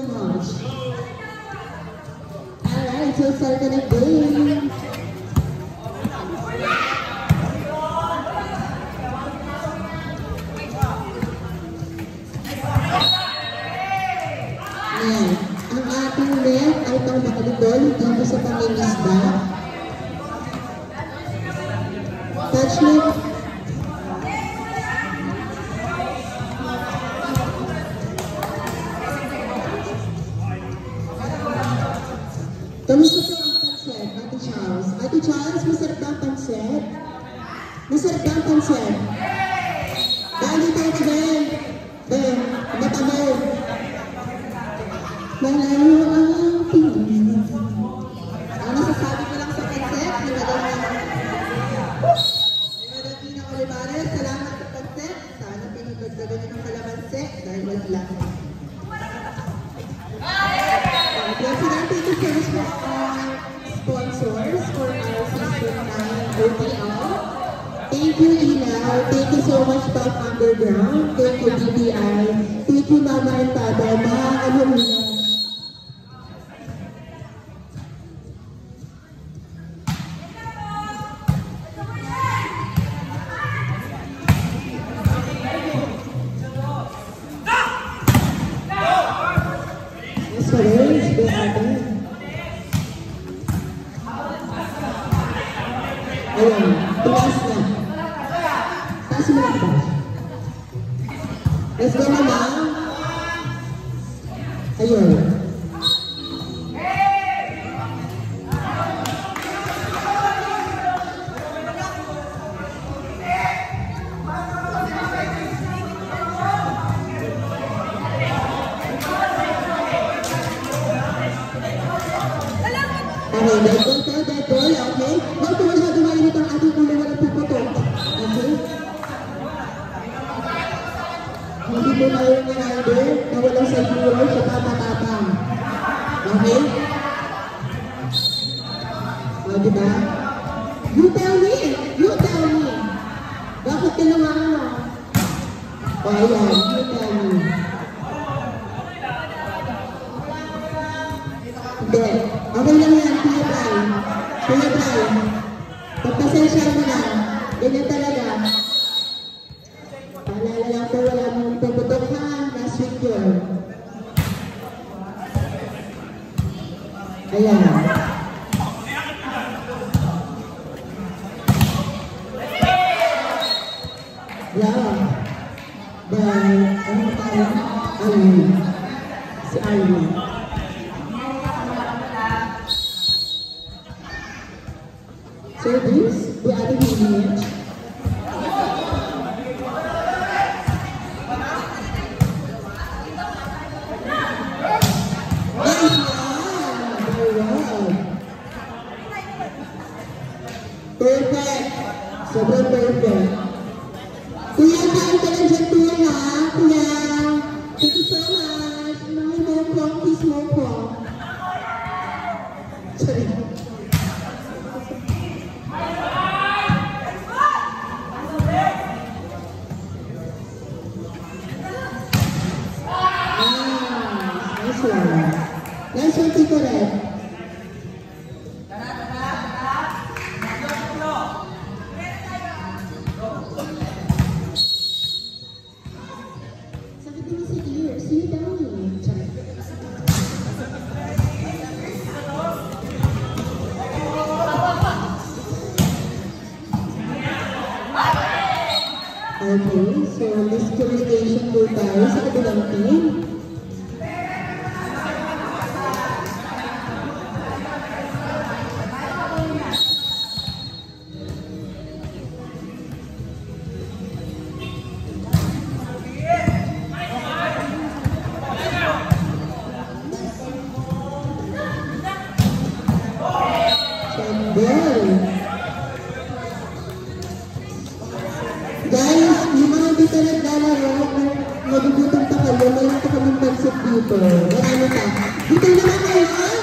much. Alright, so start ka na game. Ayan. Ang ating net ay pang makalibol dito sa pangingisda. Touch net. Kamusta po ang pansit, Ate Charles? Ate Charles, masarap ba ang pansit? Masarap ba ang pansit? Dali tayo ka din. Ben, mata mo. Malayo ang tingin. Ang nasasabi ko lang sa pansit, ni Madam Pina Olivares, salamat sa pansit. Sana pinagdagdagan niyo ng kalamansi dahil wala lang. President, thank you so much for our sponsors for our Season 9 OPL. Thank you, Ilaw. Thank you so much, Top Underground. Thank you, BBI. Thank you, Mama and Papa. Mga alumni. Ayan, tulas na. Taas mo lang ba? Let's go naman. Ayun. Okay, let's go to that boy, okay? Huwag ko masyado mainit ang ating ulo, walang puputok. Okay? Hindi mo na yung rider na walang siguro siya pamatapang. Okay? O, diba? You tell me! You tell me! Bakit ka naman ano? O, ayan, you tell me. Hindi. Okay lang yan, Kuya Brian. Kuya Brian, pagpasensya mo na. Ganyan talaga. Paalala lang po, wala mong puputok ha. Last week yun. Ayan. Yeah. By, ano tayo? Army. Si Army. Service, the other unit. Perfect. Sobrang perfect. Kuya, kain ka lang dyan, Kuya, ha? Kuya. Thank you so much. More pong, please, more pong. Sorry. Nice one, Tito Red. Sakit mo sa ear. See down here. Okay, so miscommunication po tayo sa kabilang team. Guys, yung mga dito naglalaro, nagugutom pa kayo, mayroon pa kaming pansit dito. Marami pa. Dito naman kayo, ha?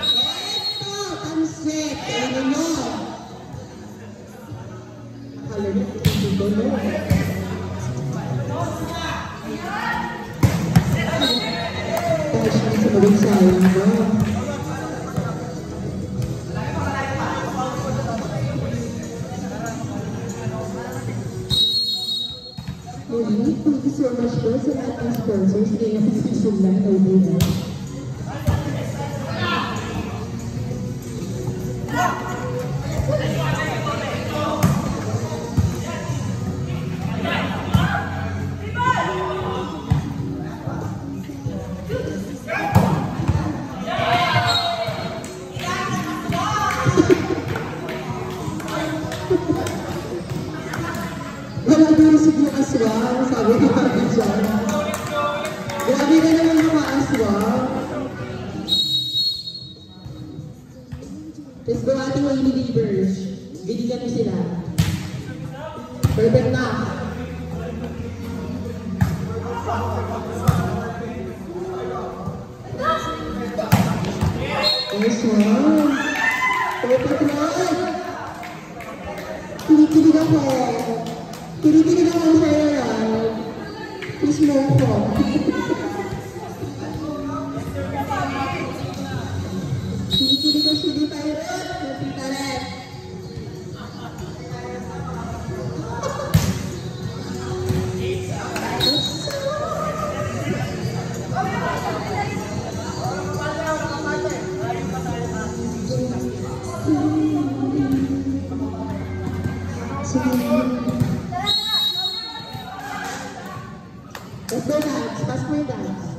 Eto, pansit. Ano nyo? Akala nyo, dito nyo. much na sa mag-exciting mo. Muli, thank you so much po sa lahat ng sponsors ngayong season na Novena. Wala doon siguro aswang, sabi ko kami dyan. Grabe na naman mga aswang. Let's go ating mga believers. Bigyan mo sila. Perfect na. Nice one. Perfect na. Kinikilig ako. Kinikilig ako sa'yo yan. Please mo ako. Kinikilig ako sa'yo tayo rin. Napita rin. Let's go dance. Pass mo yung dance.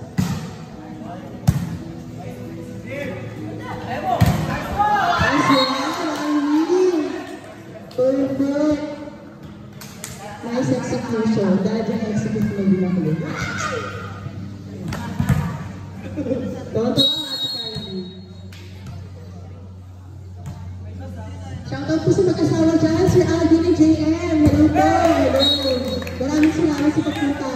Nice one. Perfect. Nice execution. Dahil yung execute mo din ako. Tonto ka, Ate Kylie. Shoutout po sa mag-asawa dyan, Sir Alvin and JM. Hello po. Hello. Maraming salamat sa pagpunta.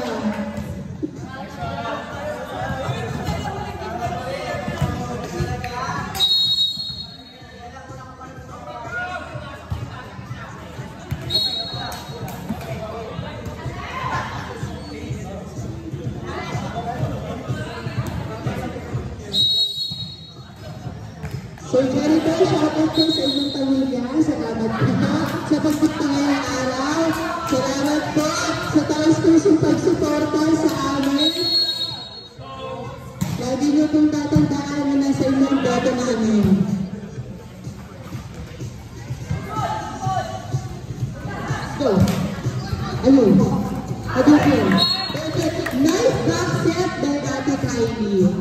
So, Jerry po, shoutout po sa inyong pamilya. Salamat po sa pagpunta ngayong araw. Salamat po sa taos-pusong pagsuporta sa amin. Lagi niyo pong tatandaan na nasa inyong boto namin. Go! Ayun. Addition. Perfect. Nice back set by Ate Kylie.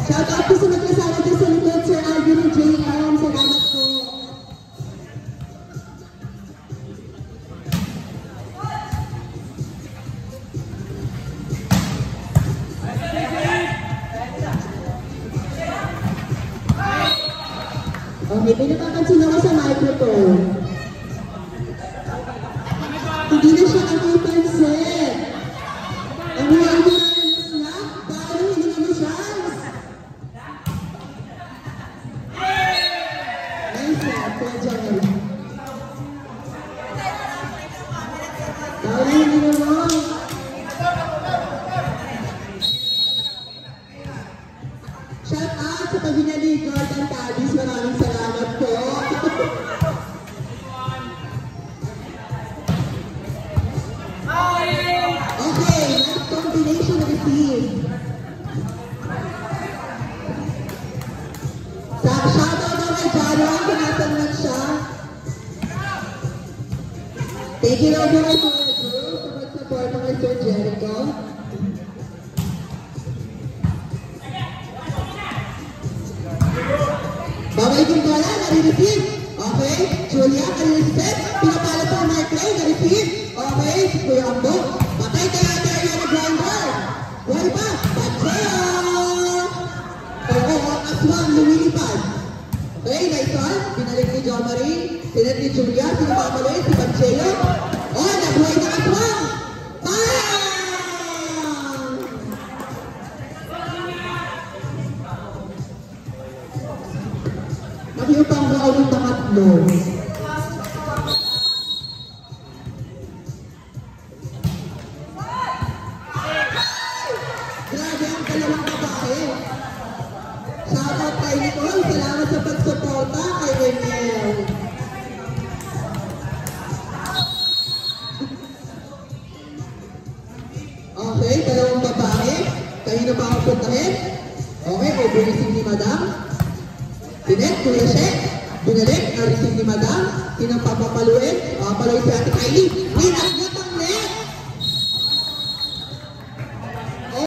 Shoutout po sa magkasama dyan sa likod, Sir Alvin and JM. Salamat po. Okay, may napapansin ako sa microphone. Hindi na siya napapansin. Ang mga ignoramus na, paano hindi naman siya? Shout out sa paghinga ni Jordan Tabis. Maraming salamat po. Okay, last combination received. Shout out na kay Jaron kung nasan lang siya. Thank you very much for sa mag-support ng Sir Jericho. Babay kong bola, nare-receive. Okay, Julia, nare-receive. Pinapala po ang Mark Ray, nare-receive. Okay, si Kuya Ambo. Patay kaya tayo na grinder. Buhay pa, Patseo. Oo, aswang, lumilipad. Okay, nice one. Pinalik ni Jo Marie. Pinalik ni Julia, sinapamaloy, si Patseo. Oh, nabuhay na aswang. Bang! Nakiupang ba ulit ang tatlo? dalawang babae. Shoutout kay Nicole. Salamat sa pagsuporta kay Reniel. Okay, dalawang babae. Kayo na pa ako puntahin. Okay, over-receive ni Madam. Tinet, Kuya Shek. Binalik, na-receive ni Madam. Sinang papapaluin? Papapaluin si Ate Kylie. Win at